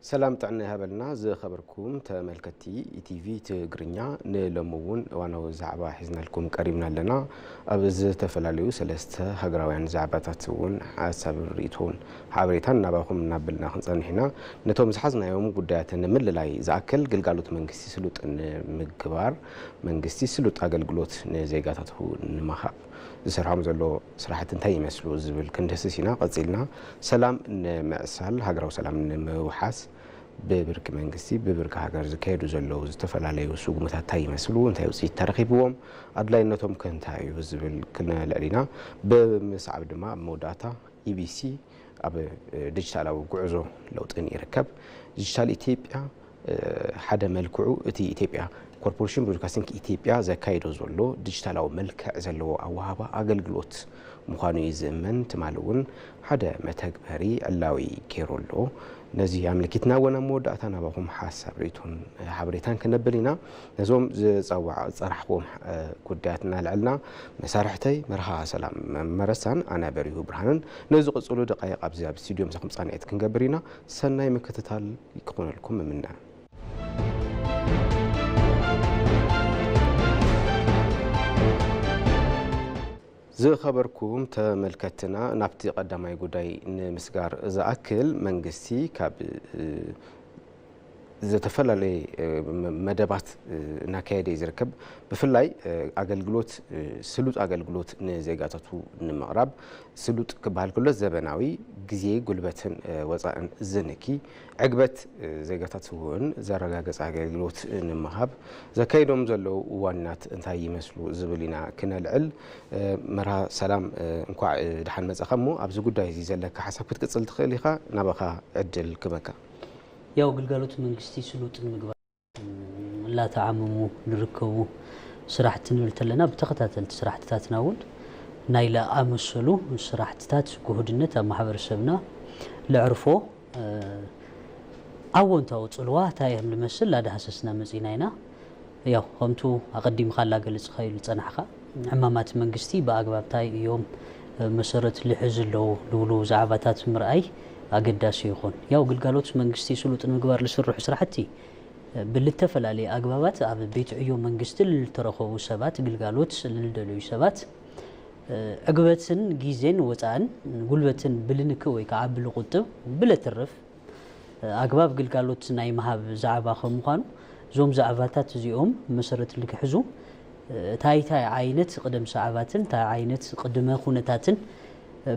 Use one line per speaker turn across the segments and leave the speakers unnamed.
سلام تعنا هبلنا زي خبركم تملكتي تي في تقرنيا نلمون وانا زعبا حزنا لكم قريبنا لنا ابز تفلاليو سلسته هغراوያን زعباتاتون حساب ريتون حبريتان نباهم نابلنا خنصنحنا نتوم زحزنايوم ጉዳያትን ምልላይ ዛከል ግልጋሎት መንግስቲ ስሉጥ ምግባር መንግስቲ ስሉጥ አገልግሎት ነዜጋታቱ ንማሃብ ዝሰርሖም ዘሎ ስራሕቲ እንታይ ይመስሉ ዝብል ክንደስሲና ቀጽልና ሰላም ንምዕሳል ሃገራዊ ሰላም ንምውሓስ ببرك منجسي ببرك هاجر زكايدو زلوا زتفلالي وسوق متاعي يمثلو انتي وصيت ترخيبهم أدلاينتهم كنتاي وزبل كنا لقينا بمسعب دماء موداتا EBC أب ديجيتال أو جعزو لو تغني يركب ديجيتال إثيوبيا حدا ملكعو إتي إثيوبيا كوربوريشن برودكاستنج إثيوبيا زكايدو زلوا ديجيتال أو ملك زلوا أو هابا أقلقلوت مخانو يزمن تمالون حدا متكبري اللاوي كيرولو نزي عملكتنا وانا موداتنا بهم حساب ريتون حبريتان كنبلينا نزوم زصوع صرحكم قداتنا لعلنا مسارحتي مرها سلام مرسان انا بريو برهانن نزو قصلو دقائق ابزي باستوديو مسخم صانيت كنغبرينا سناي مكتتال يكون لكم منا زي خبركم تملكتنا نبتي قدامي قداي نمسجار إذا أكل منجستي كاب إذا تفلل مدبات نكاية يركب بفلاي أقل جلوت سلوت أقل جلوت نزيجاتو نمغرب سلوت كبهال كله زبناوي جزيء قلبتن وزان زنكي عقبت زيجاتوهن زرقاقس أقل جلوت نمهاب زكايدهم زلوا وانات انتهي مسلو زبلينا كنا العل مرها سلام انكوا دحن مزخمو أبزو قدا يزيزلك حسب كتقصل تخليخا نبخا عدل كمكا
ያው ግልጋሎት መንግስቲ ስሉጥ ምግባር لا تعممو نركبو ስራሕትን ብልተለና በተከታተልቲ ስራሕትታትናውን ናይላ አመሰሉ ስራሕትታት ጉህድነት ማህበረሰብና ለዕርፎ አወንታው ጽልዋ ታይም ለመስል ላዳሐሰስና መጽናይና ያው ከምቱ አቀዲም ካላ ገልጽ ኸይል ጸናሕኻ ዕማማት መንግስቲ በአግባብ ታይ ዮም መሰረት ለሕዝለው ለውሉ ዛዕባታት ምርአይ አገዳሲ ይሆን ያው ግልጋሎት መንግስቲ ስሉጥ ምግባር ለስሩሕ ስራሕቲ بالتفلالي أجوابات أبى بيت عيون منجستل ترخوا سبات جلجالوت للدلوي سبات أجوبتن جيزين وتعن قلبتن بلنكوي كعب القطب بلا ترف أجواب جلجالوت نايمها زعبا خمخانو زوم زعباتات زيوم مسرت لك حزو تاي عينت قدم زعباتن تاي عينت قدم خونتاتن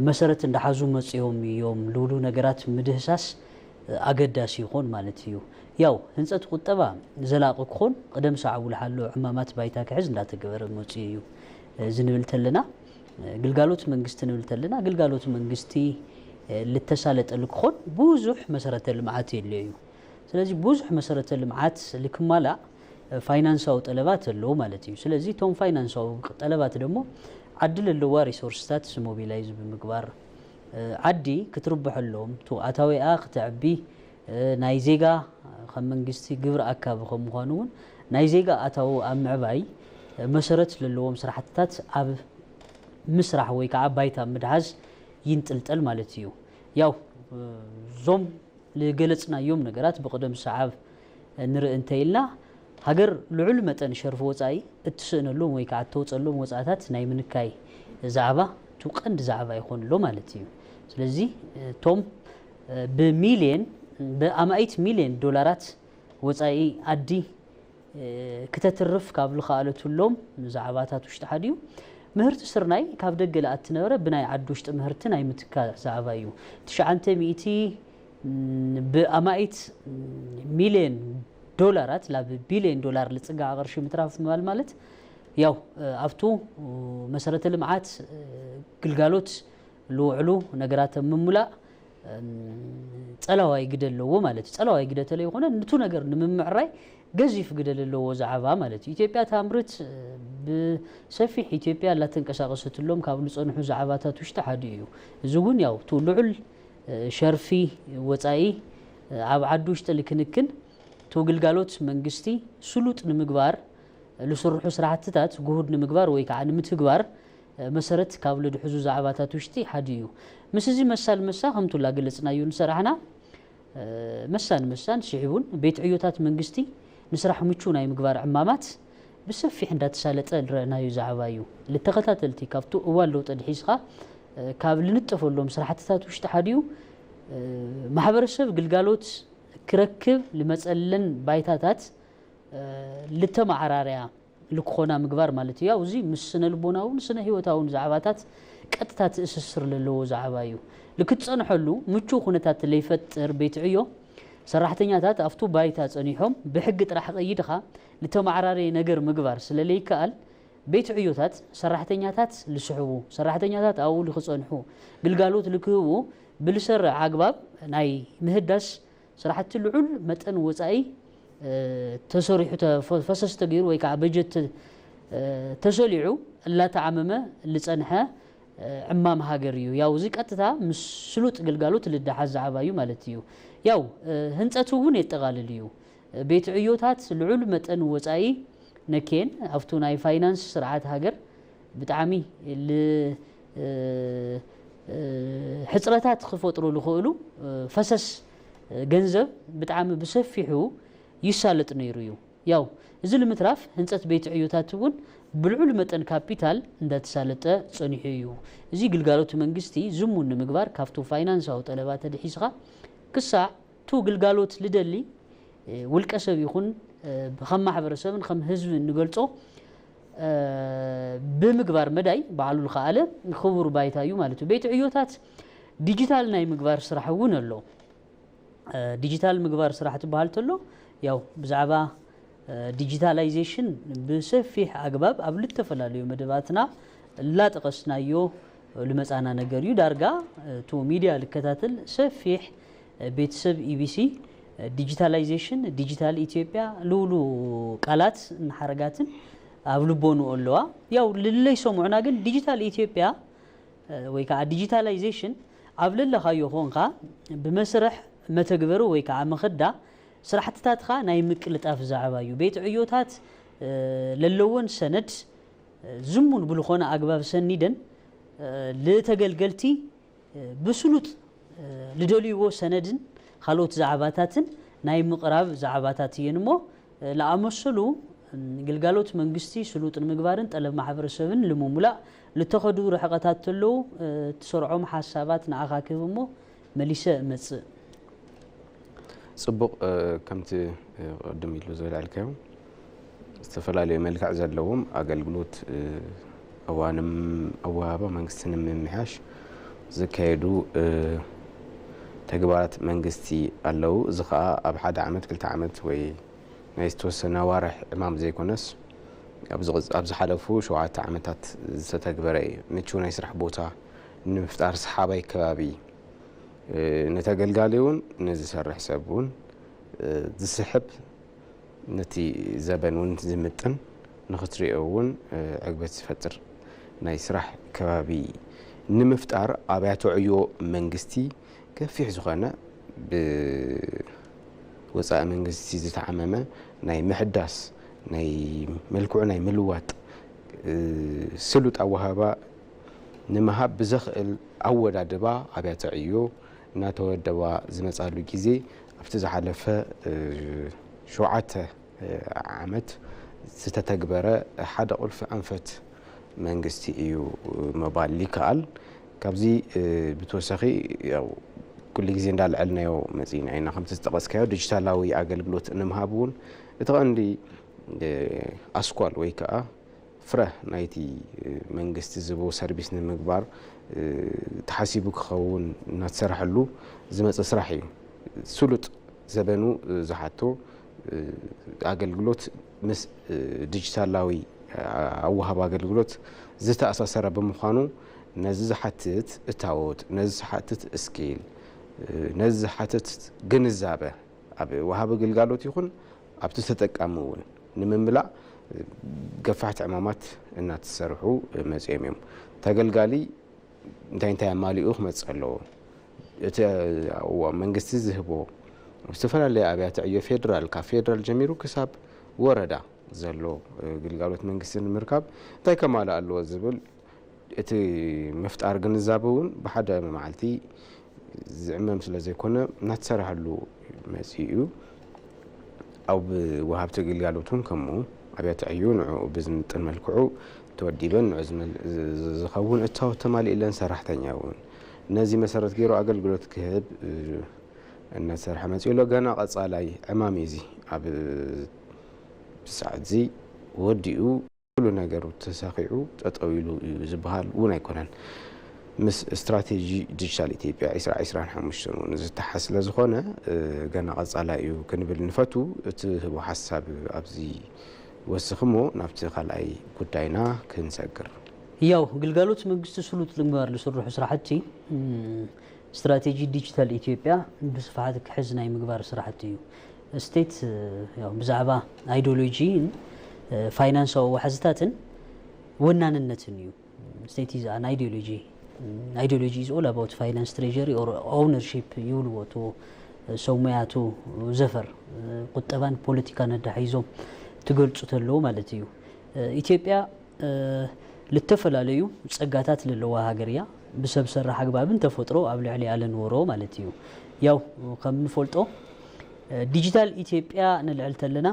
مسرت دحزو مصيوم يوم لولو نجرات مدهساس أجداسي يكون مالتيو ያው ህንጸት ቁጠባ ዘላቅ ኮን ቀደም ሰዓው ለሐሉ ዕማማት ባይታ ከሕዝ እንዳተገበረ መጽዩ ዝንብልተልና ግልጋሎት መንግስት ንብልተልና ግልጋሎት መንግስቲ ለተሳለጠ ልኮን ብዙሕ መሰረተ ልማዓት የለዩ ስለዚህ ብዙሕ መሰረተ ልማዓት ለክማላ ፋይናንሳው ጠለባት አለው ማለት እዩ ስለዚህ ቶም ፋይናንሳው ጠለባት ደግሞ አድል ለዋ ሪሶርስታት ሞቢላይዝ በመግባር አዲ ክትርበሐሎም ቱ አታዊአ ክትዕቢ ናይዜጋ መንግስቲ ግብር አካብ ከምሆኑን ናይዜጋ አታው አምዕባይ መሰረት ለለዎም ስራሕትታት አብ ምስራህ ወይ ከአባይታ ምድሃዝ ይንጥልጥል ማለት እዩ ያው ዞም ለገለጽና ዮም ነገራት በቀደም ሰዓብ ንርእንተይልና ሀገር ልዑል መጠን ሸርፎ ወጻይ እትስነሎም ወይ ከአተውጸሎም ወጻታት ናይ ምንካይ ዛዕባ ትቀንድ ዛዕባ ይሆንሎ ማለት እዩ ስለዚህ ቶም በሚሊየን በአማይት ሚሊዮን ዶላራት ወጻይ አዲ ከተተርፍ ካብሉ ኻለቱሎም ዛዕባታት ውሽጥ ሓዲዩ ምህርት ስርናይ ካብ ደገለ አትነበረ ብናይ ዓዲ ውሽጥ ምህርትን አይ ምትካ ዛዕባዩ 900 በአማይት ሚሊዮን ዶላራት ላ ቢሊዮን ዶላር ለጽጋ ቅርሺ ምትራፍ ማለት ያው አፍቱ መሰረተ ልማዓት ግልጋሎት ለውዕሉ ነገራት መሙላ ጸላዋይ ግደለዎ ማለት ጸላዋይ ግደተለ ይሆነ ንቱ ነገር ንምምዕራይ ገዚፍ ግደለለዎ ዛዕባ ማለት ኢትዮጵያ ታምርት በሰፊሕ ኢትዮጵያ ላተንቀሳቀሰትሎም ካብሉ ጸንሑ ዛዕባታት ውሽጥ ሓደ እዩ ዝጉን ያው ትልዑል ሸርፊ ወጻይ አብ ዓዲ ውሽጥ ልክንክን ቱ ግልጋሎት መንግስቲ ስሉጥ ንምግባር ለስሩሑ ስራሕትታት ጉሁድ ንምግባር ወይ ከዓ ንምትግባር መሰረት ካብሉ ድሕዙ ዛዕባታት ውሽጥ ሓዲዩ مسزي مسال مسا هم تولا قلتنا يون سرحنا مسان شعبون بيت عيوتات منجستي نسرح مچون اي مغبار عمامات بسفيح እንዳተሳለጠ رأينايو زعبايو لتقتاتلتي كافتو اول لو تدحيسخا كاب لنطفولهم سرحتታት ውሽጥ ሓዲዩ ማህበረሰብ ግልጋሎት ክረክብ لمصلن ባይታታት لتمعراريا لكخونا مغبار ማለት ያው እዚ ምስነ ልቦናውን ስነ ህይወታውን زعباتات ቀጥታ ትእስስር ለለው زعبايو لكتصنحሉ ምቹ ሁነታት ለይፈጥር ቤት ዕዮ ሰራሕተኛታት አፍቱ ባይታ ጸኒሖም بحق ጥራሕ ቀይድኻ لتمعراري ነገር ምግባር ስለለይካል ቤት ዕዮታት ሰራሕተኛታት ልስሕቡ ሰራሕተኛታት አው ልኽጸንሑ ግልጋሎት ልክህቡ ብልሰርዕ አግባብ ናይ ምህዳስ ሰራሕቲ ልዑል መጠን ወጻኢ ተሰሪሑ ተፈሰስ ተገይሩ ወይ ከዓ በጀት ተሰሊዑ ላተዓመመ ልጸንሐ ዕማም ሃገር እዩ ያው እዚ ቀጥታ ምስሉጥ ግልጋሎት ልዳሓዝ زعبايو ማለት እዩ ያው ህንጸቱ እውን የጠቃልል እዩ ቤት ዕዮታት ልዑል መጠን ወጻኢ ነኬን አፍቱ ናይ ፋይናንስ ስርዓት ሃገር ብጣዕሚ ሕጽረታት ክፈጥሩ ልኽእሉ ፈሰስ ገንዘብ ብጣዕሚ ብሰፊሑ ይሳለጥ ነይሩ እዩ ያው እዚ ልምትራፍ ህንጸት ቤት ዕዮታት እውን ብልዑል መጠን ካፒታል እንዳተሳለጠ ጸኒሑ እዩ እዚ ግልጋሎት መንግስቲ ዝሙን ምግባር ካፍቱ ፋይናንሳዊ ጠለባት ተድሒስኻ ክሳዕ ቱ ግልጋሎት ልደሊ ውልቀሰብ ይኹን بخم ማሕበረሰብን ከም ህዝብ ንገልጾ ብምግባር መዳይ ባዓሉ ልኻአለ ክቡር ባይታዩ ማለት እዩ ቤት ዕዮታት ዲጂታል ናይ ምግባር ስራሕ እውን ኣሎ ዲጂታል ምግባር ስራሕ ትበሃል ተሎ ያው ብዛዕባ ዲጂታላይዜሽን ብሰፊሕ አግባብ ኣብ ልተፈላለዩ መደባትና ላጠቀስናዮ ልመጻና ነገር እዩ ዳርጋ ቱ ሚዲያ ልከታተል ሰፊሕ ቤተሰብ ኢቢሲ ዲጂታላይዜሽን ዲጂታል ኢትዮጵያ ሉሉ ቃላት ንሐረጋትን አብልቦኑ አለዋ ያው ለለይ ሰሙዕና ግን ዲጂታል ኢትዮጵያ ወይ ከዓ ዲጂታላይዜሽን አብለለኻዮ ኾንካ በመስረሕ መተግበሩ ወይ ከዓ መخዳ ስራሕትታትኻ ናይ ምቅልጣፍ زعبايو ቤት ዕዮታት ለለወን ሰነድ ዝሙን ብልኾነ አግባብ ሰኒደን ለተገልገልቲ ብስሉጥ ልደልይዎ ሰነድን خلوت زعباتاتن ناي مقراب زعباتات ينمو لامسلو ግልጋሎት መንግስቲ ስሉጥን ምግባርን ጠለብ ማሕበረሰብን ለሙሙላ ለተኸዱ ረሕቀታት ተሎ ተሰርዖም ሐሳባት ንኣኻክብሞ መሊሰ መጽ ጽቡቅ ከምቲ ቀደም ኢሉ ዘላልከው استفላለየ መልክዕ ዘለዎም አገልግሎት አዋንም አዋባ መንግስትን ምምሓሽ ዘካይዱ ተግባራት መንግስቲ አለው ዝኻ ኣብ ሓደ ዓመት ክልተ ዓመት ወይ ናይ ዝተወሰነ ዋርሕ እማም ዘይኮነስ ኣብ ዝሓለፉ 7 ዓመታት ዝተተግበረ ምቹ ናይ ስራሕ ቦታ ንምፍጣር ሰሓባይ ከባቢ ነተገልጋሊውን ንዝሰርሕ ሰብውን ዝስሕብ ነቲ ዘበንውን ዝምጥን ንኽትሪኦውን ዕግበት ዝፈጥር ናይ ስራሕ ከባቢ ንምፍጣር ኣብያተ ዕዮ መንግስቲ كفيح زخانة بوصاء منجستي زتعممة ناي محداس ناي ملكوع ناي ملوات سلوت أوهابا نمهاب بزخل أول دبا عبيات عيو ناتو دبا زمسالو جيزي افتزح على شوعات عمت ستتكبر حدا ألف أنفت منجستي إيو مبال ليكال كابزي بتوسخي أو كل جزء دال علنا يو مزين عنا خمسة تقص كيو ديجيتالاوي أقلبلوت نمهابون إتغندي أسكوال ويكا فرح نايتي منجست زبو سيرفيس نمكبار تحاسيبك خون نتسرحلو زمت أسرحي سلوت زبنو زحاتو أقلبلوت مس ديجيتالاوي أو هبا أقلبلوت زتا أساسا بمخانو نز حتت التعود نز حتت اسكيل نز حتت جنزابه أبي وهاب قلقالوت يكون أبتستقامون نمملا قفعت عمامات إنها تسرحوا مزيمهم تقلقالي انت مالي أخ متسألو هو منقست ذهبو استفلا لي أبيات عيو فيدرال كفيدرال جميرو كساب وردا زلو قلقالوت منقست المركب تاي كمال قالوا الزبل اتي مفتار جنزابون بحدا معلتي
زعمم ስለዘይኮነ ናትሰርሐሉ መጽኡ أو بوهابت قلقالوتون كمو أبيات عيون بزمتن ملكعو توديبن عزم زخون اتاو تمالي إلا نسرحتن ياون نازي مسارت غيرو أقل قلوت كهب الناس سرح متيو لو قانا قصالاي عماميزي أب ساعت زي وديو كل نقرو تساقيعو تطويلو زبهال ونا يكونن مس استراتيجي ديجيتال إثيوبيا إسرع حمشون نزتحس لزخونة قانا قصالايو كنبل نفتو تهبو حساب أبزي وسخمو نفتي خلاي قداينا كنسكر
ياو قلقالوت مقست سلوت لمبار لسروح سراحتي استراتيجي ديجيتال إثيوبيا بصفحاتك حزناي مقبار سراحتي ستيت ياو بزعبا ايديولوجيين فاينانس او حزتاتن وناننتنيو ستيت is an ideology is all about finance treasury or ownership يولوتو سومياتو زفر قطبان بوليتيكا ندحيزو تقولصو تلو مالتيو ኢትዮጵያ ልተፈላለዩ ጸጋታት ለለዋ ሃገርያ بسبب سرح أقبابن تفطرو قبل علي على نورو مالتيو ياو كم نفولتو ديجيتال إثيوبيا نلعلت لنا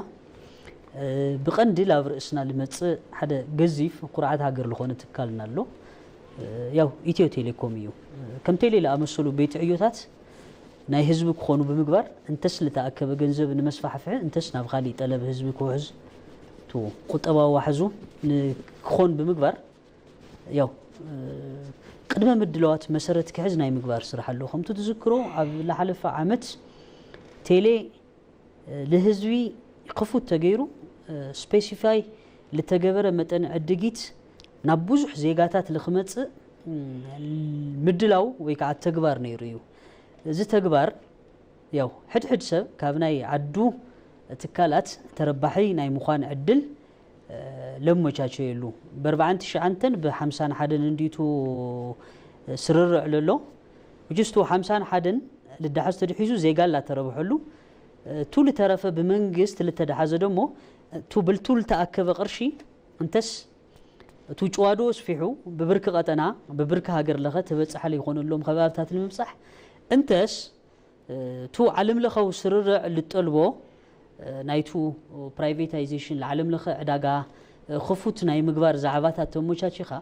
بقندي لا برئسنا لمتص حدا جزيف قرعة هاجر لخونة تكالنا له ياو إثيو تيليكوم يو كم تيلي لا أمسلو بيت عيوتات ناي حزبك خونو بمقبر انتس لتأكب جنزب نمسفح فعل انتس نبغالي طلب حزبك وحز تو قطبا وحزو خون بمقبر ياو قدم مدلوات مسرت كحز ناي مقبر صراحة له خمتو تذكروا لحلف عامت تيلي لهزوي قفوت تغيرو سبيسيفاي لتجبر متن عدقيت نبوزح زيغاتات لخمت مدلاو ويكع تجبر نيريو زي تجبر ياو حد سب كابناي عدو تكالات تربحي ناي مخان عدل لما تشاشو يلو ب40 شعنتن ب50 حدن انديتو سرر عللو وجستو 50 حدن لدحز تدحيزو زيغال لا تربحلو تول ترفه بمنجست لتدحز دمو تو بالتول تاكب قرشي انتس تو جوادو سفيحو ببرك قطنا ببرك هاجر لخه تبصح لي يكون لهم خبابتات الممصح انتس تو علم لخو سرر لطلبو نايتو برايفيتايزيشن العالم لخ عداغا خفوت ناي مغبار زعباتات تموچاچيخا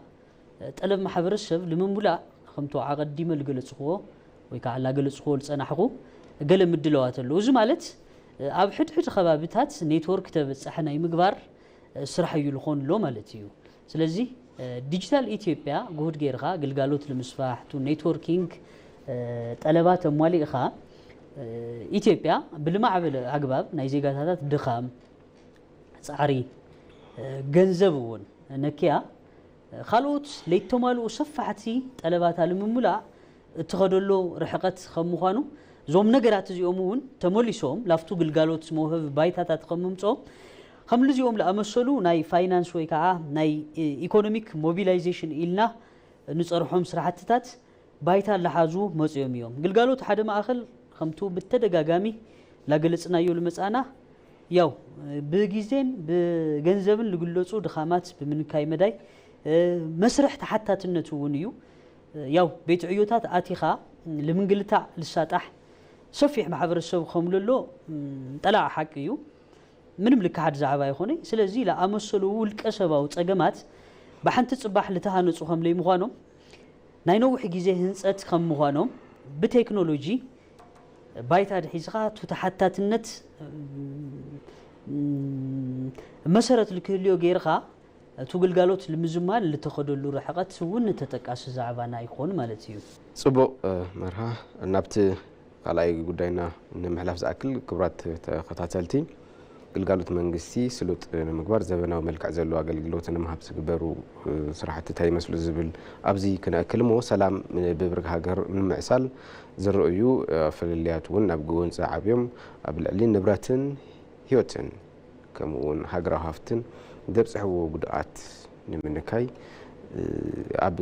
طلب محبرسب لممولا خمتو عقديم الجلصخو ويكا علا جلصخو لصنحخو قال مدلواتلو زي مالت اب حد خبابتات نيتورك تبصح ناي مغبار سرح يلخون لو مالتيو سلازي ديجيتال اثيوبيا غود غيرخا غلغالوت لمسفاح تو نيتوركينج طلبات مواليخا ኢትዮጵያ بالمعبل አግባብ ናይ ዜጋታት ድኻም ጻሪ ገንዘብውን ነኪያ خالوت ለይተማሉ ሰፋሕቲ ጠለባት አለምሙላ ተኸደሎ ርሕቀት ከምዃኑ ዞም ነገራት እዚኦምውን ተመሊሶም ላፍቱ ግልጋሎት መውህብ ባይታታት ከምምጾ ከምልዚኦም ለአመሰሉ ናይ ፋይናንስ ወይ ከዓ ናይ ኢኮኖሚክ ሞቢላይዜሽን ኢልና ንጸርሖም ስራሕትታት ባይታ ለሓዙ መጽዮም እዮም ግልጋሎት ሓደ ማእኸል خمتو بالتدغاغامي لا غلصنا يول مصانا ياو بغيزين بغنزبن لغلصو دخامات بمنكاي مداي مسرح تحتاتنتو ونيو ياو بيت عيوتات اتيخا لمنغلتا لساطح صفيح محبرسب خمللو طلع حقيو منم لك حد زعبا يخوني سلازي لا امسلو ولقسباو صغمات بحنت صباح لتهانصو خم لي مخانو ناينو وحي غيزه هنصت خم مخانو بتكنولوجي بايتا دحيزخا تحتاتنت مسرت الكليو غيرخا توغلغالوت لمزمال لتخدلو رحقت ون تتقاس زعبانا يكون مالتيو
صبو مرها نابت قلاي غداينا نمحلاف زاكل كبرات تخاتلتي ግልጋሎት መንግስቲ ስሉጥ ንምግባር ዘበናዊ መልክዕ ዘለዎ አገልግሎት ንምሃብ ዝግበሩ ስራሕቲ ታይ መስሉ ዝብል ኣብዚ ክነክልሞ ሰላም ብብርግ ሃገር ንምዕሳል ዝረአዩ ፍልልያት ውን ናብ ጎንፃ ዓብዮም ኣብ ልዕሊ ንብረትን ህይወትን ከምኡውን ሃገራዊ ሃፍትን ዘብፅሕዎ ጉድኣት ንምንካይ ኣብ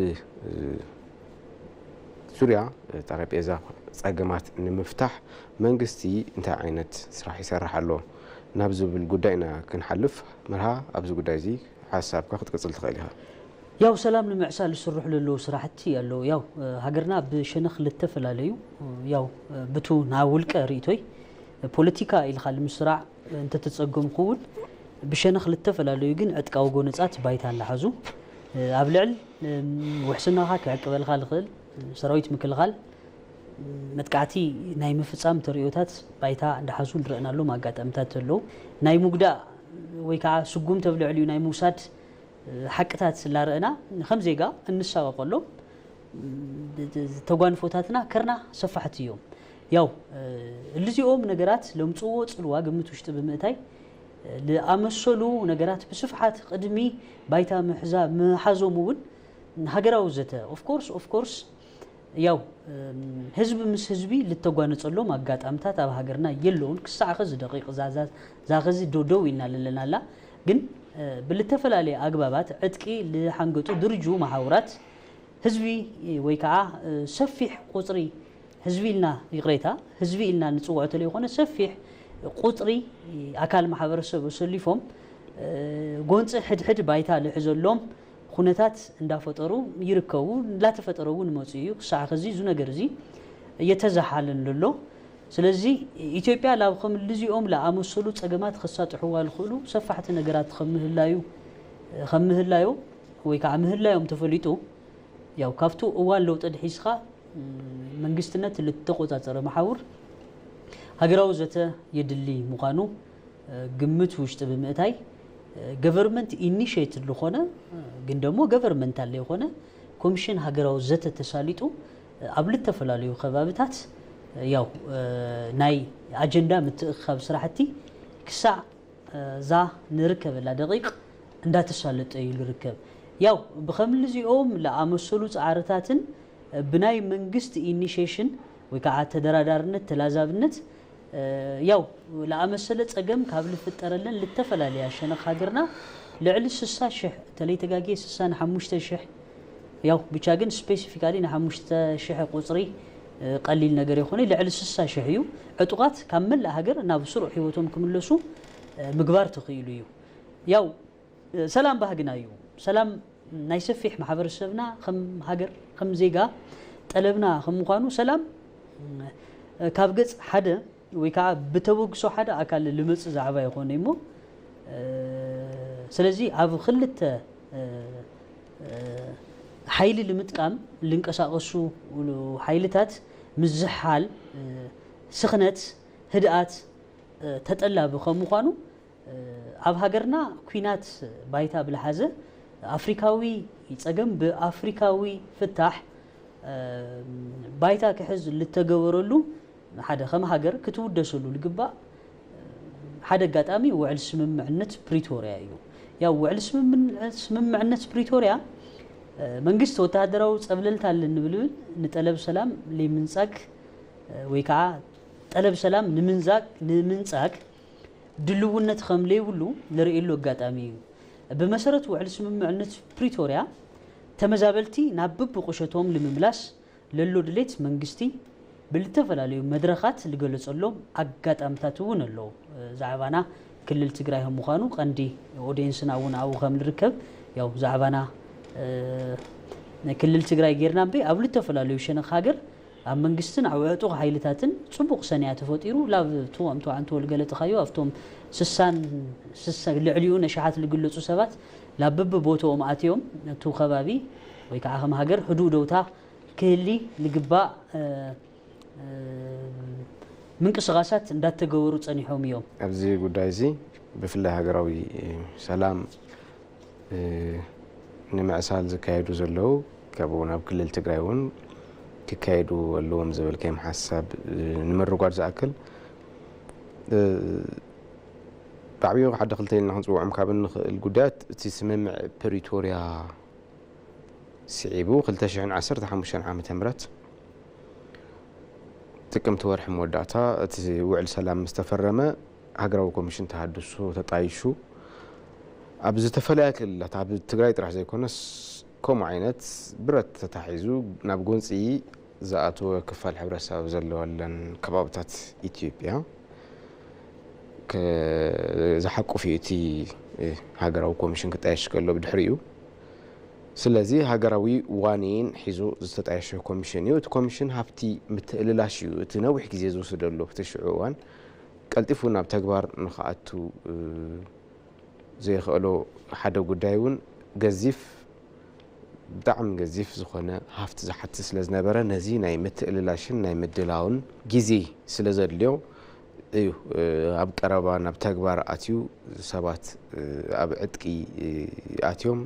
ሱርያ ጠረጴዛ ፀገማት ንምፍታሕ መንግስቲ እንታይ ዓይነት ስራሕ ይሰርሕ ኣሎ نابزو بالقداينا كنحلف مرها أبزو قدايزي حساب كاخد قصل تخيلها
ያው ሰላም ንምዕሳል ዝስርሑ ለለዉ ስራሕቲ ኣሎ ያው ሃገርና ብሸነኽ ልተፈላለዩ ያው ብቱ ናብ ውልቀ ርእቶይ ፖለቲካ ኢልካ ንምስራዕ እንተተፀገም ክውን ብሸነኽ ልተፈላለዩ ግን ዕጥቃዊ ጎነፃት ባይታ እናሓዙ ኣብ ልዕል ውሕስናኻ ክዕቅበልካ ልኽእል ሰራዊት ምክልኻል መጥቃዕቲ ናይ ምፍፃም ተርእዮታት ባይታ እንዳሓዙ ንርአና ኣሎ ማጋጠምታት ኣለዉ ናይ ሙግዳእ ወይ ከዓ ስጉም ተብልዕልዩ ናይ ምውሳድ حقتات لارنا خمزيجا النساق قلو تجوان فوتاتنا كرنا صفحت يوم ياو اللي يوم نجارات لو تصوت الواجب متوشت بمئتي لأمسلو نجارات بصفحات قدمي بيتا محزا محزو مود هجرة وزته of course ياو حزب مس حزبي للتجوان تصلو ما قات أمتات أو هجرنا يلون كساعة خز دقيقة زازي دودو إلنا لنا لا جن بالتفلالي أجبابات عتكي لحنقتو درجو محاورات حزبي ويكعة سفح قطري حزبي لنا يقريتها حزبي لنا نتوقع تليفون سفح قطري أكل محاور سلفهم قنص حد بايتها لحزب لهم خونتات عند فترو يركوا لا تفترون موسيو ساعة خزي زونا جرزي يتزحلن لله سلازي إثيوبيا لا خم اللي يوم لا أمسلو تجمعات خصات حوال خلو صفحة نجارات خمه اللايو ويكعمه اللايو متفليتو ياو كافتو أول لو تدحيسخا من قستنا اللي تقوت ترى محاور هجراو زته يدلي مقانو قمت وشت بمئتاي government initiate اللي خونه قندمو government اللي خونه كوميشن هجراو زته تساليتو قبل التفلاليو خبابتات ياو ناي أجندة متأخر بصراحتي كساع زا نركب لا دقيق عندها تسالت أي الركب ياو بخمل زي يوم لا أمسلوت عارتاتن بناي منجست initiation وكعاد تدرادارنت تلازابنت ياو لا أمسلت أجم قبل فترة للتفل عليه عشان خاجرنا لعل السسا شح تلي تجاجي السسا نحمشت شح ياو بتشاجن specifically نحمشت شح قصري قليل نجار يخوني لعل السسا شحيو عطقات كمل هاجر نابسرو حيوتهم كملسو مقبار تخيليو ياو سلام بهجنايو سلام نايسفح محبر السبنا خم هاجر خم زيجا طلبنا خم مقانو سلام كابجز حدا ويكع بتوقسو حدا أكل لمس زعبا يخوني مو سلازي عف خلت حيلي لمتقام لنقساقسو وحيلتات مزحال سخنت هدأت تتقلى بخم مقانو عف هاجرنا كوينات بايتا بالحازة أفريكاوي يتسجم بأفريكاوي فتح بايتا كحز اللي تجورلو حدا خم هاجر كتودسلو لقبا حدا قاتامي وعل سممعنت بريتوريا يا وعل سممعنت بريتوريا منقست وتهدروا صبللتا لنبلول نطلب سلام لمنصاك ويكع طلب سلام نمنصاك دلوونت خملي ولو لريلو قاتامي بمسرت وعل سممعنت بريتوريا تمزابلتي نابب قشتهم لمملاس للو دليت منقستي بالتفلاليو مدرخات اللي قلت لهم أجت أمتاتون اللو زعبانا كل التجراي هم مخانو عندي أودينسنا أو خم الركب ياو زعبانا كل التجراي غيرنا بي قبل التفلاليو شنو خاجر أما نجستنا عواتو حيلتاتن صبوق سنيات فوتيرو لا تو أمتو عنتو اللي قلت خيو أفتم سسان اللي عليون شحات اللي قلتوا سبات لا بب بوتو ماتيوم تو خبابي ويكعهم هاجر حدودوتا كلي لقباء من قصاصات ندات تجورو تصنيحهم يوم
أبزي قدايزي بفلا هجراوي سلام نمعسال زكايدو زلو كابونا بكل التجرايون كايدو اللوم زبل كيم حساب نمر قاد زاكل بعبيو حد دخلتين نحنصو عم كابن القدات تسمم بريتوريا سعيبو خلتشعن 15 عام تمرت تكمت ورح مودعتا وعل سلام مستفرمه هاجراو كوميشن تحدثو تطايشو ابز تفلات لله تاع تግራይ ጥራሕ ዘይኮነስ كوم عينت برت تتحيزو ناب غونصي زاتو كفال حبرساب زلوالن كبابتات ኢትዮጵያ كزحقو فيتي هاجراو كوميشن كطايش كلو بدحريو ስለዚ ሃገራዊ ዋኒን ሒዙ ዝተጣየሸ ኮሚሽን እዩ። እቲ ኮሚሽን ሃፍቲ ምትእልላሽ እዩ እቲ ነዊሕ ግዜ ዝወስደሉ ትሽዑ እዋን ቀልጢፉ ናብ ተግባር ንኽኣቱ ዘይኽእሎ ሓደ ጉዳይ እውን ገዚፍ ብጣዕሚ ገዚፍ ዝኾነ ሃፍቲ ዝሓቲ ስለ ዝነበረ ነዚ ናይ ምትእልላሽን ናይ ምድላውን ግዜ ስለ ዘድልዮ እዩ ኣብ ቀረባ ናብ ተግባር ኣትዩ ሰባት ኣብ ዕጥቂ ኣትዮም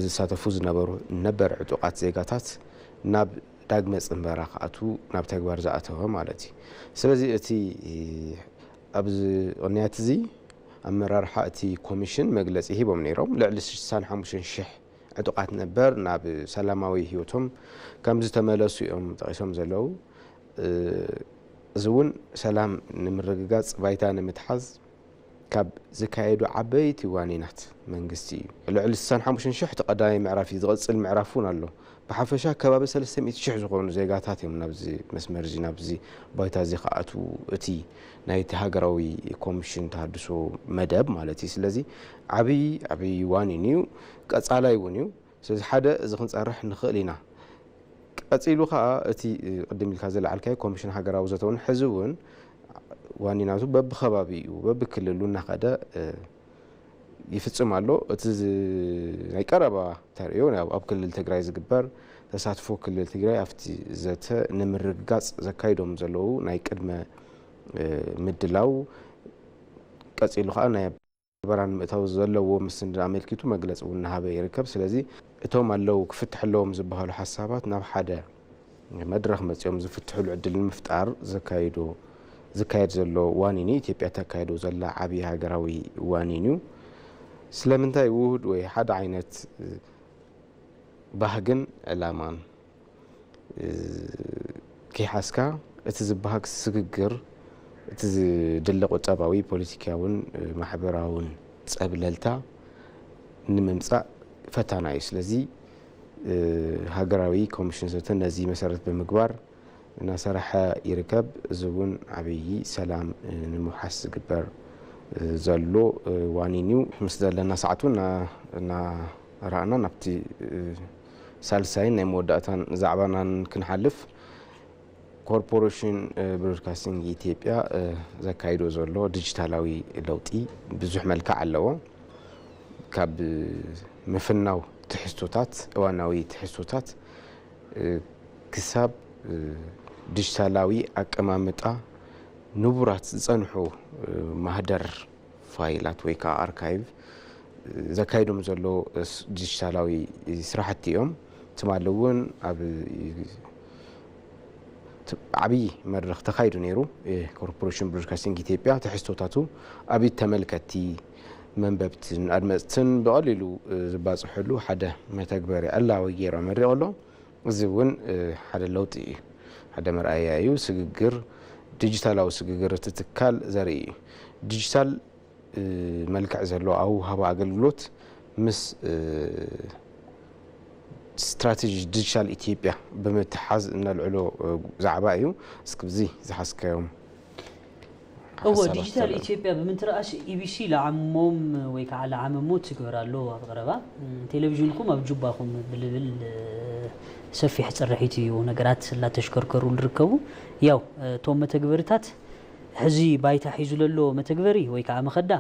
ዝሳተፉ ዝነበሩ ነበር ዕጡቃት ዜጋታት ናብ ዳግመ ፅንበራ ክኣቱ ናብ ተግባር ዝኣተወ ማለት እዩ። ስለዚ እቲ ኣብዚ ቅንያት እዚ ኣመራርሓ እቲ ኮሚሽን መግለፂ ሂቦም ነይሮም ልዕሊ 65,000 ዕጡቃት ነበር ናብ ሰላማዊ ሂወቶም ከም ዝተመለሱ እዮም ጠቂሶም ዘለው። እዚ እውን ሰላም ንምርግጋፅ ባይታ ንምትሓዝ ካብ ዝካየዱ ዓበይቲ ዋኒናት መንግስቲ እዩ። ልዕሊ 65,000 ተቀዳማይ ምዕራፍ ዝቕፅል ምዕራፍ እውን ኣሎ። ብሓፈሻ ከባቢ 300,000 ዝኾኑ ዜጋታት እዮም ናብዚ መስመር እዚ ናብዚ ባይታ እዚ ከኣቱ እቲ ናይቲ ሃገራዊ ኮሚሽን ተሃድሶ መደብ ማለት እዩ። ስለዚ ዓብይ ዋኒን እዩ ቀጻላይ እውን እዩ። ስለዚ ሓደ እዚ ክንፀርሕ ንኽእል ኢና። ቀፂሉ ከዓ እቲ ቅድም ኢልካ ዘለዓልካዮ ኮሚሽን ሃገራዊ ዘተ እውን ሕዚ እውን ዋኒናቱ በብኸባቢ እዩ በብክልሉ እናኸደ ይፍፅም ኣሎ። እቲ ናይ ቀረባ ተርእዮ ኣብ ክልል ትግራይ ዝግበር ተሳትፎ ክልል ትግራይ ኣብቲ ዘተ ንምርግጋፅ ዘካይዶም ዘለዉ ናይ ቅድመ ምድላው ቀፂሉ ከዓ ናይ በራን ምእታው ዘለዎ ምስንድ ኣመልኪቱ መግለፂ እውን እናሃበ ይርከብ። ስለዚ እቶም ኣለው ክፍትሐለዎም ዝበሃሉ ሓሳባት ናብ ሓደ መድረኽ መፅኦም ዝፍትሕሉ ዕድል ንምፍጣር ዝካየድ ዘሎ ዋኒን ኢትዮጵያ ተካይዶ ዘላ ዓብይ ሃገራዊ ዋኒን እዩ። ስለምንታይ ውህድ ወይ ሓደ ዓይነት ባህግን ዕላማን ከይሓስካ እቲ ዝበሃግ ስግግር እቲ ዝድለ ቁጠባዊ ፖለቲካውን ማሕበራውን ፀብለልታ ንምምፃእ ፈተና እዩ። ስለዚ ሃገራዊ ኮሚሽን ዘተ ነዚ መሰረት ብምግባር እናሰርሐ ይርከብ። እዚ እውን ዓብይ ሰላም ንምሓስ ዝግበር ዘሎ ዋኒን እዩ። ምስ ዘለና ሰዓት እውን እናረኣና ናብቲ ሳልሳይን ናይ መወዳእታን ዛዕባናን ክንሓልፍ ኮርፖሬሽን ብሮድካስቲንግ ኢትዮጵያ ዘካይዶ ዘሎ ዲጂታላዊ ለውጢ ብዙሕ መልክዕ ኣለዎ። ካብ ምፍናው ትሕዝቶታት እዋናዊ ትሕዝቶታት ክሳብ ዲጂታላዊ ኣቀማምጣ ንቡራት ዝፀንሑ ማህደር ፋይላት ወይ ከዓ ኣርካይቭ ዘካይዶም ዘሎ ዲጂታላዊ ስራሕቲ እዮም። ትማሊ እውን ኣብ ዓብይ መድረኽ ተካይዱ ነይሩ። ኮርፖሬሽን ብሮድካስቲንግ ኢትዮጵያ ትሕዝቶታቱ ኣብ ተመልከቲ መንበብትን ኣድመፅትን ብቐሊሉ ዝባፅሐሉ ሓደ መተግበሪ ኣላዊ ገይሮ መሪቕ ኣሎ። እዚ እውን ሓደ ለውጢ እዩ፣ ሓደ መርኣያ እዩ። ስግግር ዲጂታላዊ ስግግር እቲ ትካል ዘርኢ እዩ። ዲጂታል መልክዕ ዘሎ ኣውሃባ ኣገልግሎት ምስ ስትራቴጂ ዲጂታል ኢትዮጵያ ብምትሓዝ እናልዕሎ ዛዕባ እዩ። እስኪ ብዚ ዝሓስከዮም
ዲጂታል ኢትዮጵያ ብምንትረኣሽ ኢቢሲ ለዓሞም ወይ ከዓ ለዓመሞ ትግበራሉ ኣብ ቀረባ ቴሌቪዥንኩም ኣብ ጁባኩም ብልብል ሰፊሕ ፅርሒት እዩ ነገራት ላተሽከርከሩ ዝርከቡ ያው ቶም መተግበሪታት ሕዚ ባይታ ሒዙ ዘሎ መተግበሪ ወይ ከዓ መኸዳ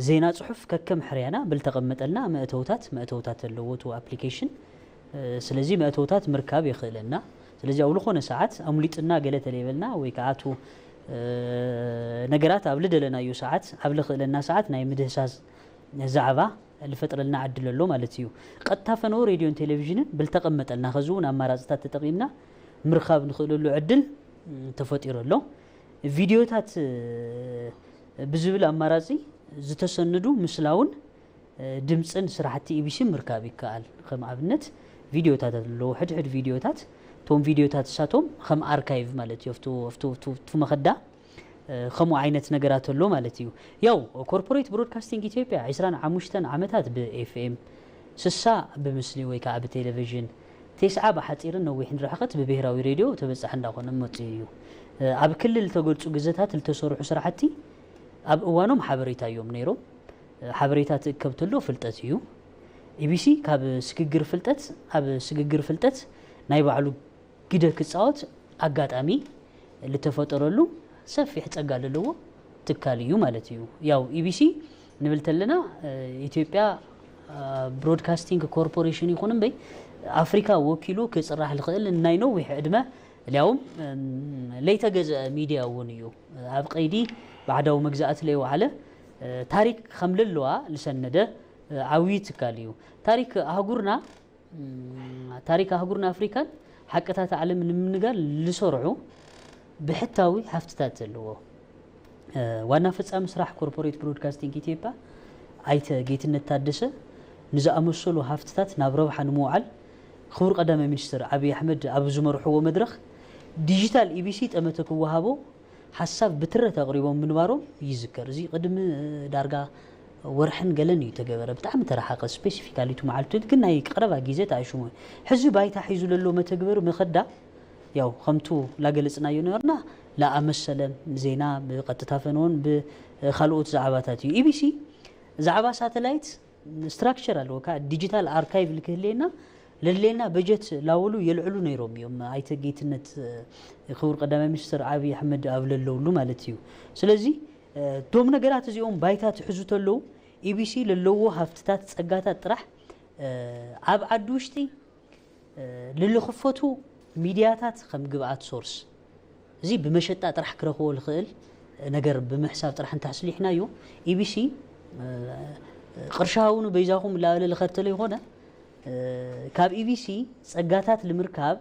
ዜና ጽሑፍ ከከም ሕርያና ብልተቐመጠልና መእተውታት ኣለዎ ቱ ኣፕሊኬሽን ስለዚ መእተውታት ምርካብ ይኽእለና። ስለዚ ኣብ ዝኾነ ሰዓት ኣሙሊጥና ገለ ተለይበልና ወይ ከዓ ቱ ነገራት ኣብ ልደለናዮ ሰዓት ኣብ ልኽእለና ሰዓት ናይ ምድህሳስ ዛዕባ ልፈጥረልና ዕድል ኣሎ ማለት እዩ። ቀጥታ ፈነው ሬድዮን ቴሌቪዥንን ብልተቐመጠልና ከዝውን ኣማራፅታት ተጠቒምና ምርካብ ንኽእለሉ ዕድል ተፈጢሩ ኣሎ። ቪድዮታት ብዝብል ኣማራፂ ዝተሰንዱ ምስላውን ድምፅን ስራሕቲ ኢቢሲ ምርካብ ይከኣል። ከም ኣብነት ቪድዮታት ኣለዎ ሕድሕድ ቪድዮታት ቶም ቪድዮታት ሳቶም ከም ኣርካይቭ ማለት እዩ ፍቱ መኸዳ ከምኡ ዓይነት ነገራት ኣሎ ማለት እዩ። ያው ኮርፖሬት ብሮድካስቲንግ ኢትዮጵያ 25 ዓመታት ብኤፍኤም 60 ብምስሊ ወይ ከዓ ብቴሌቪዥን 9 ብሓፂርን ነዊሕን ርሕቀት ብብሄራዊ ሬድዮ ተበፃሕ እንዳኾነ መፅኡ እዩ። ኣብ ክልል ተገልፁ ግዜታት ዝተሰርሑ ስራሕቲ ኣብ እዋኖም ሓበሬታ እዮም ነይሮም። ሓበሬታ ትእከብ ተሎ ፍልጠት እዩ። ኢቢሲ ካብ ስግግር ፍልጠት ናይ ባዕሉ ግደ ክጻወት አጋጣሚ ልተፈጠረሉ ሰፊሕ ጸጋ ለለዎ ትካል እዩ ማለት እዩ ያው ኢቢሲ ንብልተለና ኢትዮጵያ ብሮድካስቲንግ ኮርፖሬሽን ይኹንም በይ አፍሪካ ወኪሉ ክጽራህ ልኽእል ናይ ነው ዕድመ ሊያውም ለይተገዘ ሚዲያ እውን እዩ ኣብ ቀይዲ ባዕዳው መግዛእት ለይ ወዓለ ታሪክ ከምልለዋ ልሰነደ ዓዊ ትካል እዩ ታሪክ አህጉርና አፍሪካን ሓቀታት ዓለም ንምንጋር ልሰርዑ ብሕታዊ ሃፍትታት ዘለዎ ዋና ፈጻሚ ስራሕ ኮርፖሬት ብሮድካስቲንግ ኢትዮጵያ አይተ ጌትነት ታደሰ ንዝኣመሰሉ ሃፍትታት ናብ ረብሓ ንምውዓል ክቡር ቀዳማይ ሚኒስትር አብይ አሕመድ ኣብ ዝመርሕዎ መድረኽ ዲጂታል ኢቢሲ ጠመተ ክወሃቦ ሓሳብ ብትረት ኣቕሪቦም ምንባሮም ይዝከር እዚ ቅድሚ ዳርጋ ወርሕን ገለን እዩ ተገበረ ብጣዕሚ ተረሓቀ ስፔሲፊካሊቱ መዓልቱ ግን ናይ ቀረባ ግዜ ታይሽሙ ሕዚ ባይታ ሒዙ ለሎ መተግበር መኸዳ ያው ከምቱ ላገለጽናዮ ነበርና ላኣመሰለ ዜና ብቀጥታ ፈኖን ብኻልኦት ዛዕባታት እዩ ኢቢሲ ዛዕባ ሳተላይት ስትራክቸር አለው ዲጂታል አርካይቭ ልክህሌና ለሌና በጀት ላወሉ የልዕሉ ነይሮም እዮም አይተ ጌትነት ክቡር ቀዳማይ ሚኒስትር አብይ አሕመድ አብለለውሉ ማለት እዩ ስለዚህ ዶም ነገራት እዚኦም ባይታ ትሕዙ ተለው ኢቢሲ ለለዎ ሃፍትታት ጸጋታት ጥራሕ ኣብ ዓዲ ውሽጢ ልልኽፈቱ ሚዲያታት ከም ግብአት ሶርስ እዚ ብመሸጣ ጥራሕ ክረኽቦ ልኽእል ነገር ብምሕሳብ ጥራሕ እንታስሊሕናዮ ኢቢሲ ቅርሻውን በይዛኹም ላበለ ልኸተለ ይኾነ ካብ ኢቢሲ ጸጋታት ልምርካብ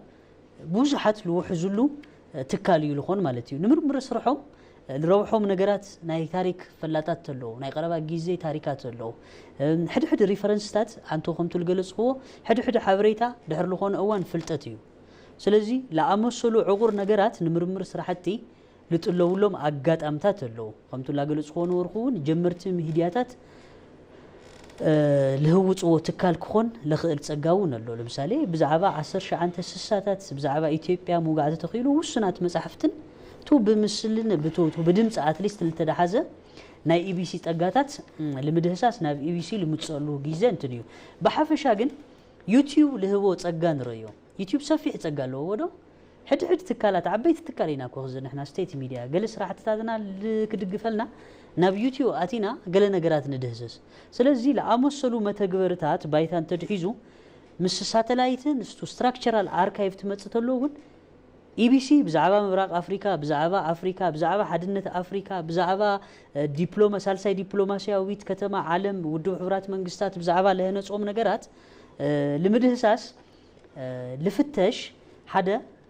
ብዙሓት ልውሕዙሉ ትካል እዩ ልኾን ማለት እዩ ንምርምር ስርሖም ልረውሖም ነገራት ናይ ታሪክ ፈላጣት ተለው ናይ ቀረባ ግዜ ታሪካት ተለው ሕድሕድ ሪፈረንስታት አንቶ ከምቱ ልገለጽዎ ሕድሕድ ሓበሬታ ድሕር ልኾነ እዋን ፍልጠት እዩ ስለዚህ ለኣመሰሉ ዕቁር ነገራት ንምርምር ስራሕቲ ልጥለውሎም አጋጣምታት ተለው ከምቱ ላገለጽዎ ነበርኩውን ጀመርቲ ሚዲያታት ለህውጽዎ ትካል ክኾን ለኽእል ጸጋውን ኣሎ ለምሳሌ ብዛዕባ 1960ታት ብዛዕባ ኢትዮጵያ ሙጋዕት ተኺሉ ውስናት መጻሕፍትን ቱ ብምስልን ብቶቱ በድምጽ አትሊስት ልተዳሐዘ ናይ ኢቢሲ ጸጋታት ለምድህሳስ ናብ ኢቢሲ ልምጽሉ ግዜ እንትዩ በሐፈሻ ግን ዩቲዩብ ለህቦ ጸጋ ንረዮ ዩቲዩብ ሰፊሕ ጸጋ ኣለዎ ወዶ ሕድሕድ ትካላት ዓበይቲ ትካሊና ኮኽዘንሕና ስቴት ሚዲያ ገለ ስራሕትታትና ልክድግፈልና ናብ ዩቲዩብ አቲና ገለ ነገራት ንድህሰስ ስለዚህ ለአመሰሉ መተግበርታት ባይታን ተድሒዙ ምስ ሳተላይትን ስትራክቸራል አርካይቭ ትመጽተለው ግን ኢቢሲ ብዛዕባ ምብራቅ አፍሪካ ብዛዕባ ሓድነት አፍሪካ ብዛዕባ ሳልሳይ ዲፕሎማሲያዊት ከተማ ዓለም ውድብ ሕብራት መንግስታት ብዛዕባ ለህነጾም ነገራት ልምድህሳስ ልፍተሽ ሓደ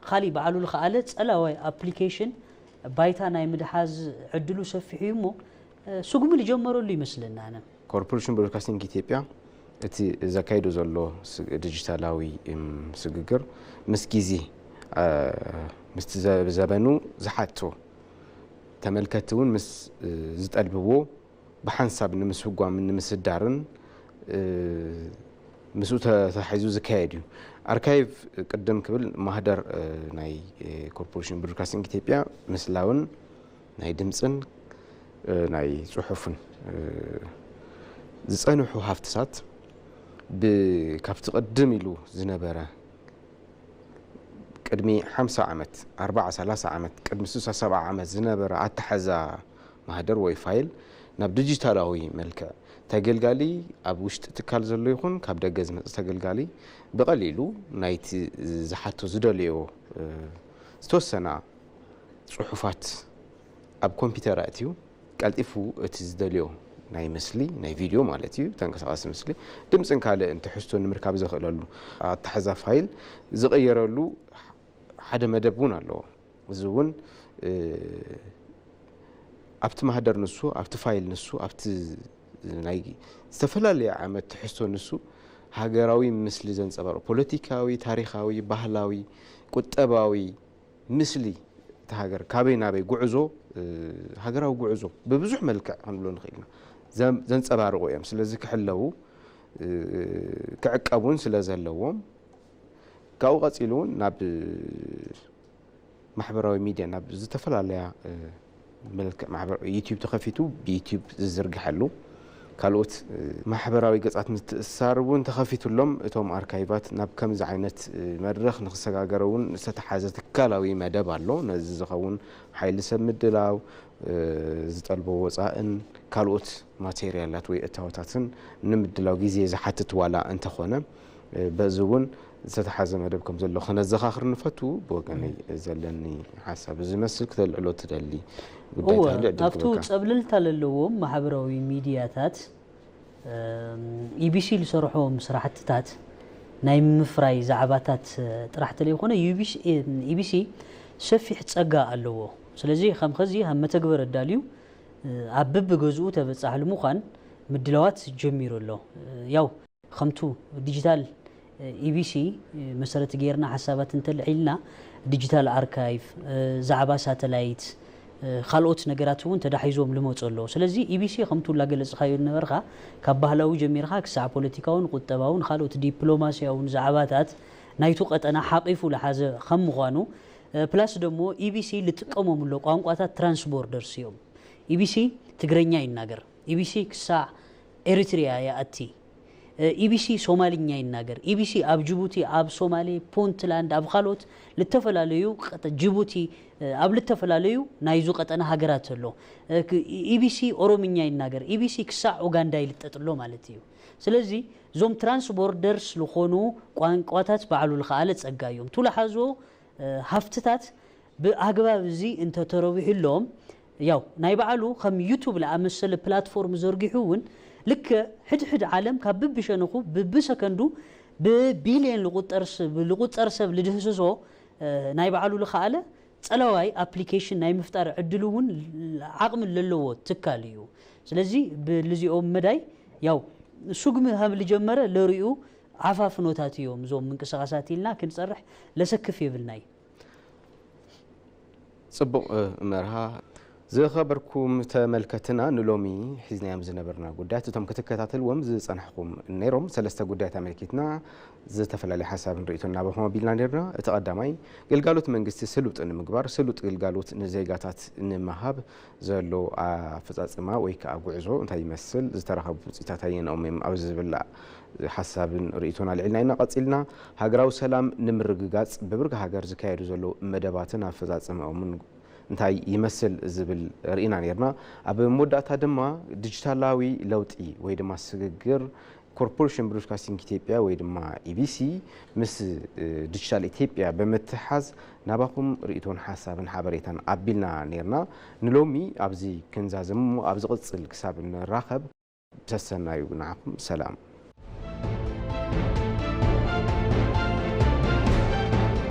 خالي بعلو الخالة ጸላዋይ አፕሊኬሽን ባይታ ናይ ምድሓዝ ዕድሉ ሰፊሕ እሞ ሱጉም ሊጀመረሉ ይመስለና አነ
ኮርፖሬሽን ብሮድካስቲንግ ኢትዮጵያ እቲ ዘካይዶ ዘሎ ዲጂታላዊ ስግግር ምስ ጊዜ ምስ ዘበኑ ዝሓቶ ተመልከቱን ምስ ዝጠልብዎ በሐንሳብ ንምስጓም ንምስዳርን مسو تحيزو زكايديو أركايف قدم قبل مهدر ناي كوربوريشن برودكاستنج إثيوبيا مسلاون ناي دمصن ناي صحفن زصنحو هافتسات بكافت قدم يلو زنبره قدمي 50 عامت 30 عامت قدمي 67 عامت زنبره اتحزا مهدر واي فايل ناب ديجيتالاوي ملكه تجلجالي أبوشت تكال زلوا يكون كابدا جزمة تجلجالي بقليلو نايت زحتو زدليو ستوسنا صحفات أب كمبيوتراتيو قالت إفو تزدليو ناي مسلي ناي فيديو مالتيو تنقص مسلي دمسن كاله أنت حستو نمركب زخلالو تحذف فايل زغيرلو حدا مدبون له زون أبت مهدر نسو أبت فايل نسو أبت ناي استفلالي عمت تحسون نسو هاجراوي مثل زنصبر بوليتيكاوي تاريخاوي بحلاوي قطباوي مثلي تهاجر كابينا بي غعزو هاجراو غعزو ببزح ملكع هنبلو نخيلنا زنصبر قيم سلازي كحلو كعقبون سلازلوم كاو قصيلون ناب محبراوي ميديا ناب زتفلاليا ملكع محبر يوتيوب تخفيتو بيوتيوب زرغحلو ካልኦት ማሕበራዊ ገጻት ምትእስሳርውን ተኸፊቱሎም እቶም ኣርካይቫት ናብ ከምዚ ዓይነት መድረኽ ንኽሰጋገረውን ዝተተሓዘ ትካላዊ መደብ ኣሎ ነዚ ዝኸውን ሓይሊ ሰብ ምድላው ዝጠልቦ ወፃእን ካልኦት ማቴርያላት ወይ እታወታትን ንምድላው ግዜ ዝሓትት ዋላ እንተኾነ በዚ እውን ዝተተሓዘ መደብ ከም ዘሎ ክነዘኻኽር ንፈቱ ብወገነይ ዘለኒ ሓሳብ ዝመስል ክተልዕሎ ትደሊ
ኣብቱ ፀብልልታ ለለዎም ማሕበራዊ ሚድያታት ኢቢሲ ዝሰርሖም ስራሕትታት ናይ ምፍራይ ዛዕባታት ጥራሕ ተለይኮነ ኢቢሲ ሰፊሕ ፀጋ ኣለዎ ስለዚ ከምከዚ ኣብ መተግበር ኣዳልዩ ኣብ በብገዝኡ ተበፃሕ ንምዃን ምድላዋት ጀሚሩ ኣሎ ያው ከምቱ ዲጂታል ኢቢሲ መሰረት ገይርና ሓሳባት እንተልዒልና ዲጂታል አርካይቭ ዛዕባ ሳተላይት ካልኦት ነገራት እውን ተዳሒዞም ልመፁ ኣለዉ ስለዚ ኢቢሲ ከምቱ ላገለፅካዮ ነበርካ ካብ ባህላዊ ጀሚርካ ክሳብ ፖለቲካውን ቁጠባውን ካልኦት ዲፕሎማስያውን ዛዕባታት ናይቱ ቀጠና ሓቂፉ ዝሓዘ ከም ምዃኑ ፕላስ ደሞ ኢቢሲ ልጥቀሞም ኣሎ ቋንቋታት ትራንስቦርደርስ እዮም ኢቢሲ ትግረኛ ይናገር ኢቢሲ ክሳዕ ኤሪትሪያ ያኣቲ ኢቢሲ ሶማሊኛ ይናገር ኢቢሲ ኣብ ጅቡቲ ኣብ ሶማሌ ፑንትላንድ ኣብ ካልኦት ልተፈላለዩ ጅቡቲ ኣብ ልተፈላለዩ ናይዙ ቀጠና ሃገራት ኣሎ ኢቢሲ ኦሮምኛ ይናገር ኢቢሲ ክሳዕ ኡጋንዳ ይልጠጥሎ ማለት እዩ ስለዚ ዞም ትራንስቦርደርስ ዝኾኑ ቋንቋታት ባዕሉ ዝኸኣለ ፀጋ እዮም ትላሓዞ ሃፍትታት ብኣግባብ እዚ እንተተረቢሑሎም ያው ናይ ባዕሉ ከም ዩቱብ ዝኣመሰለ ፕላትፎርም ዘርጊሑ እውን ልክ ሕድሕድ ዓለም ካብ ብብሸነኹ ብብሰከንዱ ብቢልየን ልቁጠር ሰብ ልድህስሶ ናይ ባዕሉ ዝኸኣለ ፀለዋይ ኣፕሊኬሽን ናይ ምፍጣር ዕድል እውን ዓቕሚ ዘለዎ ትካል እዩ ስለዚ ብልዚኦም መዳይ ያው ሱግሚ ከም ዝጀመረ ለሪኡ ዓፋፍኖታት እዮም ዞም ምንቅስቃሳት ኢልና ክንፀርሕ ለሰክፍ የብልናይ
ጽቡቕ መርሃ ዝኸበርኩም ተመልከትና ንሎሚ ሒዝናዮም ዝነበርና ጉዳያት እቶም ክትከታተልዎም ዝፀናሕኩም ነይሮም ሰለስተ ጉዳያት ኣመልኪትና ዝተፈላለዩ ሓሳብ ንርእይቶ እናበኹም ኣቢልና ነርና እቲ ቀዳማይ ግልጋሎት መንግስቲ ስሉጥ ንምግባር ስሉጥ ግልጋሎት ንዜጋታት ንምሃብ ዘሎ ኣፈፃፅማ ወይ ከዓ ጉዕዞ እንታይ ይመስል ዝተረኸቡ ውፅኢታት ኣየንኦም እዮም ኣብ ዝብል ሓሳብን ርእይቶና ልዕልና ኢና ቀፂልና ሃገራዊ ሰላም ንምርግጋፅ ብብርጋ ሃገር ዝካየዱ ዘሎ መደባትን ኣፈፃፅምኦምን እንታይ ይመስል ዝብል ርኢና ነርና ኣብ መወዳእታ ድማ ዲጂታላዊ ለውጢ ወይ ድማ ስግግር ኮርፖሬሽን ብሮድካስቲንግ ኢትዮጵያ ወይ ድማ ኢቢሲ ምስ ዲጂታል ኢትዮጵያ ብምትሓዝ ናባኹም ርእይቶን ሓሳብን ሓበሬታን ኣቢልና ነርና ንሎሚ ኣብዚ ክንዛዘሙ ኣብ ዝቕፅል ክሳብ ንራኸብ ተሰናዩ ንዓኹም ሰላም